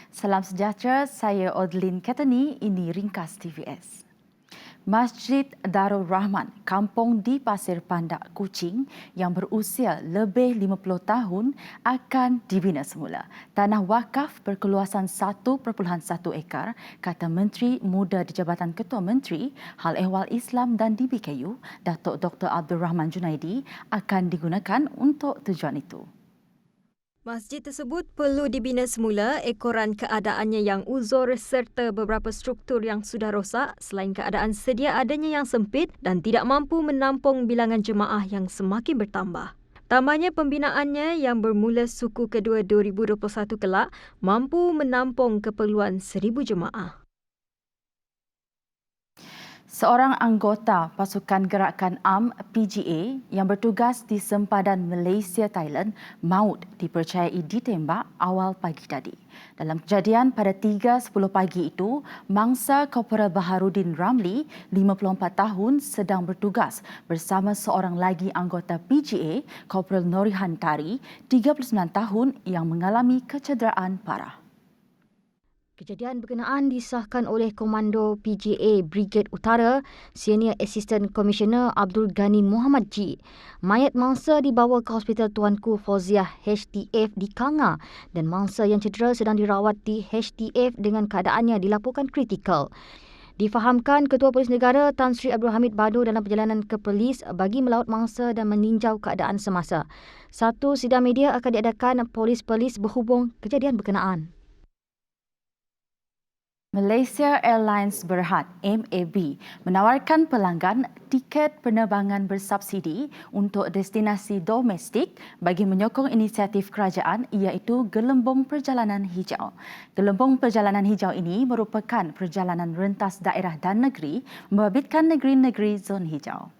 Salam sejahtera, saya Odlin Katani, ini Ringkas TVS. Masjid Darul Rahman, kampung di Pasir Pandak, Kuching yang berusia lebih 50 tahun akan dibina semula. Tanah wakaf berkeluasan 1.1 ekar, kata Menteri Muda di Jabatan Ketua Menteri Hal Ehwal Islam dan DBKU, Datuk Dr. Abdul Rahman Junaidi, akan digunakan untuk tujuan itu. Masjid tersebut perlu dibina semula ekoran keadaannya yang uzur serta beberapa struktur yang sudah rosak selain keadaan sedia adanya yang sempit dan tidak mampu menampung bilangan jemaah yang semakin bertambah. Tambahnya pembinaannya yang bermula suku kedua 2021 kelak mampu menampung keperluan 1,000 jemaah. Seorang anggota pasukan gerakan AM PGA yang bertugas di sempadan Malaysia Thailand maut dipercayai ditembak awal pagi tadi. Dalam kejadian pada 3.10 pagi itu, mangsa Korporal Baharudin Ramli, 54 tahun sedang bertugas bersama seorang lagi anggota PGA, Korporal Norihan Tari, 39 tahun yang mengalami kecederaan parah. Kejadian berkenaan disahkan oleh Komando PGA Brigade Utara, Senior Assistant Commissioner Abdul Ghani Muhammad G. Mayat mangsa dibawa ke Hospital Tuanku Fauziah HTF di Kanga dan mangsa yang cedera sedang dirawat di HTF dengan keadaannya dilaporkan kritikal. Difahamkan Ketua Polis Negara Tan Sri Abdul Hamid Bado dalam perjalanan ke Perlis bagi melawat mangsa dan meninjau keadaan semasa. Satu sidang media akan diadakan Polis Perlis berhubung kejadian berkenaan. Malaysia Airlines Berhad MAB menawarkan pelanggan tiket penerbangan bersubsidi untuk destinasi domestik bagi menyokong inisiatif kerajaan iaitu Gelembung Perjalanan Hijau. Gelembung Perjalanan Hijau ini merupakan perjalanan rentas daerah dan negeri membabitkan negeri-negeri zon hijau.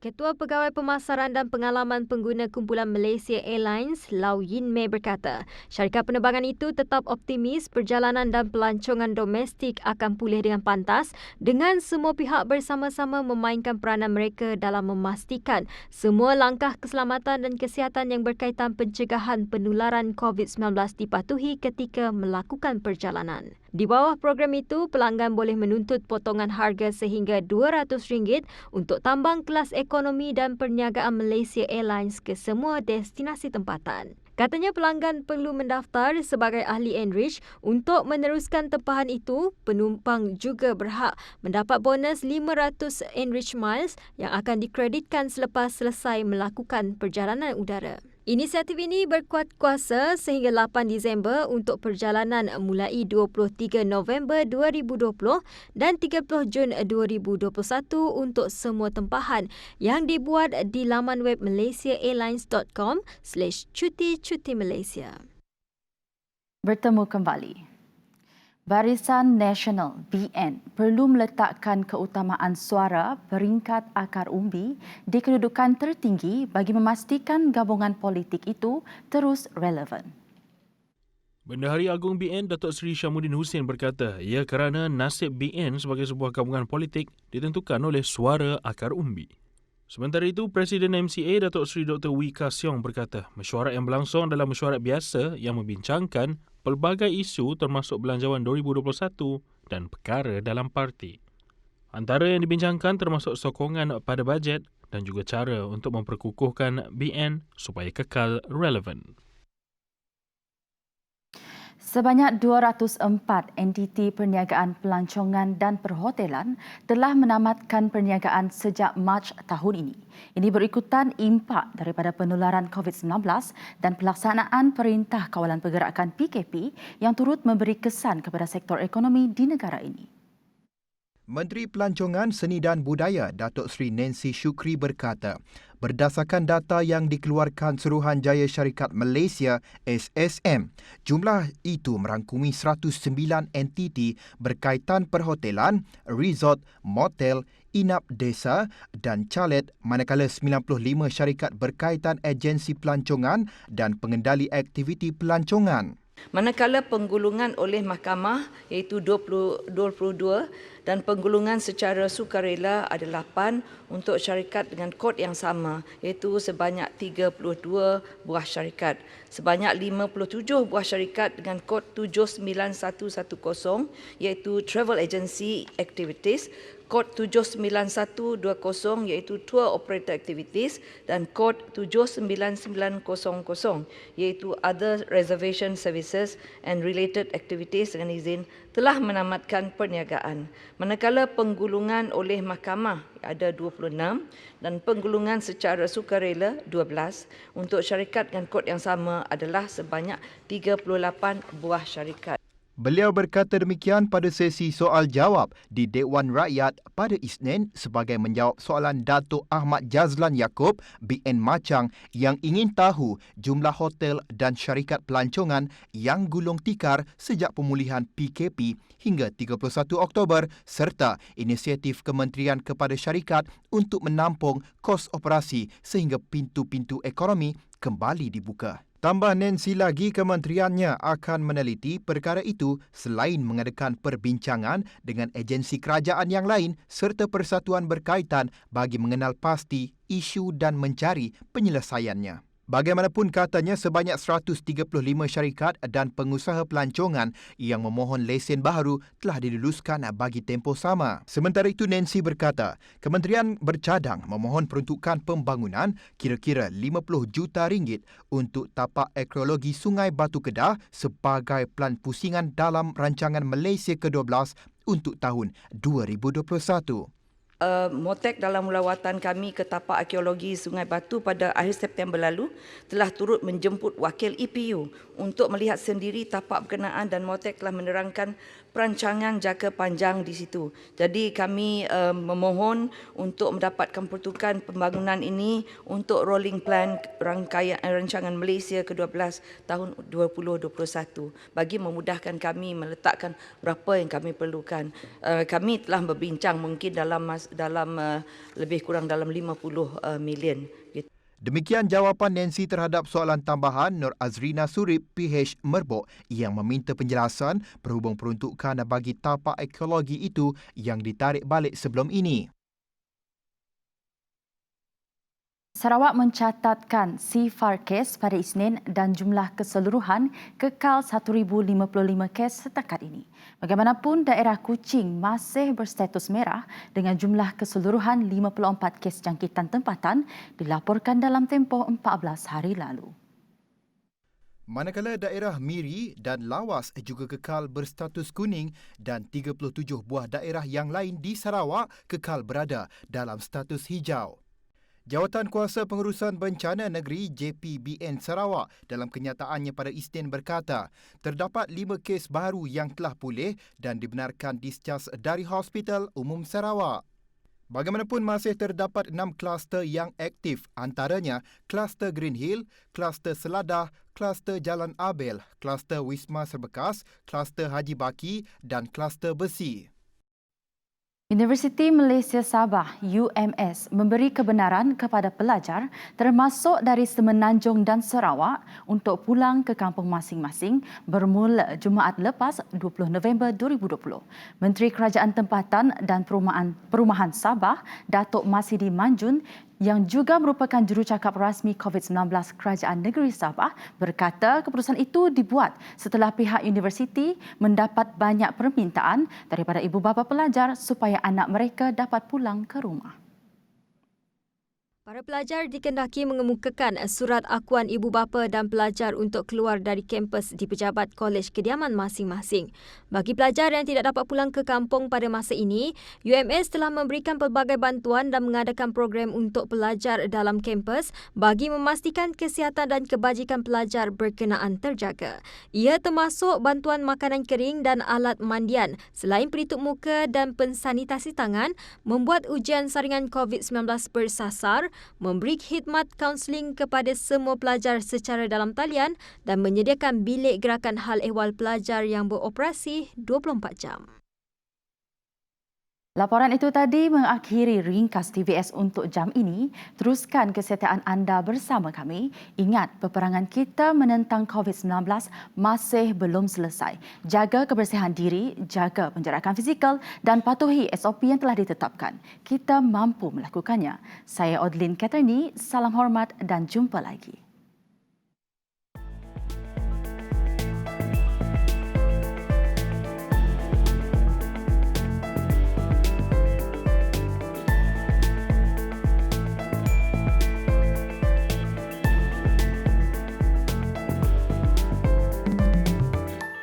Ketua Pegawai Pemasaran dan Pengalaman Pengguna Kumpulan Malaysia Airlines, Lau Yin Mei berkata, syarikat penerbangan itu tetap optimis perjalanan dan pelancongan domestik akan pulih dengan pantas dengan semua pihak bersama-sama memainkan peranan mereka dalam memastikan semua langkah keselamatan dan kesihatan yang berkaitan pencegahan penularan COVID-19 dipatuhi ketika melakukan perjalanan. Di bawah program itu, pelanggan boleh menuntut potongan harga sehingga RM200 untuk tambang kelas ekonomi dan perniagaan Malaysia Airlines ke semua destinasi tempatan. Katanya pelanggan perlu mendaftar sebagai ahli Enrich. Untuk meneruskan tempahan itu, penumpang juga berhak mendapat bonus 500 Enrich Miles yang akan dikreditkan selepas selesai melakukan perjalanan udara. Inisiatif ini berkuat kuasa sehingga 8 Disember untuk perjalanan mulai 23 November 2020 dan 30 Jun 2021 untuk semua tempahan yang dibuat di laman web malaysiaairlines.com/cuti Malaysia. Bertemu kembali. Barisan Nasional BN perlu meletakkan keutamaan suara peringkat akar umbi di kedudukan tertinggi bagi memastikan gabungan politik itu terus relevan. Bendahari Agung BN Datuk Seri Syamuddin Hussein berkata, ia kerana nasib BN sebagai sebuah gabungan politik ditentukan oleh suara akar umbi. Sementara itu, Presiden MCA Datuk Seri Dr. Wee Ka Siong berkata, mesyuarat yang berlangsung adalah mesyuarat biasa yang membincangkan pelbagai isu termasuk Belanjawan 2021 dan perkara dalam parti. Antara yang dibincangkan termasuk sokongan pada bajet dan juga cara untuk memperkukuhkan BN supaya kekal relevan. Sebanyak 204 entiti perniagaan pelancongan dan perhotelan telah menamatkan perniagaan sejak Mac tahun ini. Ini berikutan impak daripada penularan COVID-19 dan pelaksanaan Perintah Kawalan Pergerakan PKP yang turut memberi kesan kepada sektor ekonomi di negara ini. Menteri Pelancongan, Seni dan Budaya Datuk Seri Nancy Shukri berkata, berdasarkan data yang dikeluarkan Suruhanjaya Syarikat Malaysia SSM, jumlah itu merangkumi 109 entiti berkaitan perhotelan, resort, motel, inap desa dan chalet, manakala 95 syarikat berkaitan agensi pelancongan dan pengendali aktiviti pelancongan. Manakala penggulungan oleh mahkamah iaitu 22 dan penggulungan secara sukarela ada 8 untuk syarikat dengan kod yang sama iaitu sebanyak 32 buah syarikat. Sebanyak 57 buah syarikat dengan kod 79110 iaitu Travel Agency Activities, kod 79120 iaitu Tour Operator Activities dan kod 79900 iaitu Other Reservation Services and Related Activities dengan izin telah menamatkan perniagaan. Manakala penggulungan oleh mahkamah ada 26 dan penggulungan secara sukarela 12 untuk syarikat dengan kod yang sama adalah sebanyak 38 buah syarikat. Beliau berkata demikian pada sesi soal jawab di Dewan Rakyat pada Isnin sebagai menjawab soalan Datuk Ahmad Jazlan Yaakob BN Machang yang ingin tahu jumlah hotel dan syarikat pelancongan yang gulung tikar sejak pemulihan PKP hingga 31 Oktober serta inisiatif kementerian kepada syarikat untuk menampung kos operasi sehingga pintu-pintu ekonomi kembali dibuka. Tambah Nancy lagi kementeriannya akan meneliti perkara itu selain mengadakan perbincangan dengan agensi kerajaan yang lain serta persatuan berkaitan bagi mengenal pasti isu dan mencari penyelesaiannya. Bagaimanapun katanya sebanyak 135 syarikat dan pengusaha pelancongan yang memohon lesen baharu telah diluluskan bagi tempoh sama. Sementara itu Nancy berkata, kementerian bercadang memohon peruntukan pembangunan kira-kira 50 juta ringgit untuk tapak ekologi Sungai Batu Kedah sebagai pelan pusingan dalam rancangan Malaysia ke-12 untuk tahun 2021. Motek dalam lawatan kami ke tapak arkeologi Sungai Batu pada akhir September lalu telah turut menjemput wakil EPU untuk melihat sendiri tapak berkenaan dan Motek telah menerangkan perancangan jangka panjang di situ. Jadi kami memohon untuk mendapatkan peruntukan pembangunan ini untuk rolling plan rancangan Malaysia ke-12 tahun 2021 bagi memudahkan kami meletakkan berapa yang kami perlukan. Kami telah berbincang mungkin dalam lebih kurang dalam 50 million. Demikian jawapan Nancy terhadap soalan tambahan Nur Azrina Surip PH Merbok yang meminta penjelasan berhubung peruntukan bagi tapak ekologi itu yang ditarik balik sebelum ini. Sarawak mencatatkan CFR kes pada Isnin dan jumlah keseluruhan kekal 1,055 kes setakat ini. Bagaimanapun, daerah Kuching masih berstatus merah dengan jumlah keseluruhan 54 kes jangkitan tempatan dilaporkan dalam tempoh 14 hari lalu. Manakala daerah Miri dan Lawas juga kekal berstatus kuning dan 37 buah daerah yang lain di Sarawak kekal berada dalam status hijau. Jawatan Kuasa Pengurusan Bencana Negeri JPBN Sarawak dalam kenyataannya pada Isnin berkata, terdapat 5 kes baru yang telah pulih dan dibenarkan discharge dari Hospital Umum Sarawak. Bagaimanapun masih terdapat 6 kluster yang aktif, antaranya kluster Green Hill, kluster Seladah, kluster Jalan Abel, kluster Wisma Serbekas, kluster Haji Baki dan kluster Besi. Universiti Malaysia Sabah UMS memberi kebenaran kepada pelajar termasuk dari Semenanjung dan Sarawak untuk pulang ke kampung masing-masing bermula Jumaat lepas 20 November 2020. Menteri Kerajaan Tempatan dan Perumahan Sabah, Datuk Masidi Manjun yang juga merupakan jurucakap rasmi COVID-19 Kerajaan Negeri Sabah berkata keputusan itu dibuat setelah pihak universiti mendapat banyak permintaan daripada ibu bapa pelajar supaya anak mereka dapat pulang ke rumah. Para pelajar dikendaki mengemukakan surat akuan ibu bapa dan pelajar untuk keluar dari kampus di pejabat kolej kediaman masing-masing. Bagi pelajar yang tidak dapat pulang ke kampung pada masa ini, UMS telah memberikan pelbagai bantuan dan mengadakan program untuk pelajar dalam kampus bagi memastikan kesihatan dan kebajikan pelajar berkenaan terjaga. Ia termasuk bantuan makanan kering dan alat mandian, selain pelitup muka dan pensanitasi tangan, membuat ujian saringan COVID-19 bersasar, memberi khidmat kaunseling kepada semua pelajar secara dalam talian dan menyediakan bilik gerakan hal ehwal pelajar yang beroperasi 24 jam. Laporan itu tadi mengakhiri ringkas TVS untuk jam ini. Teruskan kesetiaan anda bersama kami. Ingat, peperangan kita menentang COVID-19 masih belum selesai. Jaga kebersihan diri, jaga penjarakan fizikal dan patuhi SOP yang telah ditetapkan. Kita mampu melakukannya. Saya Odlin Katerni, salam hormat dan jumpa lagi.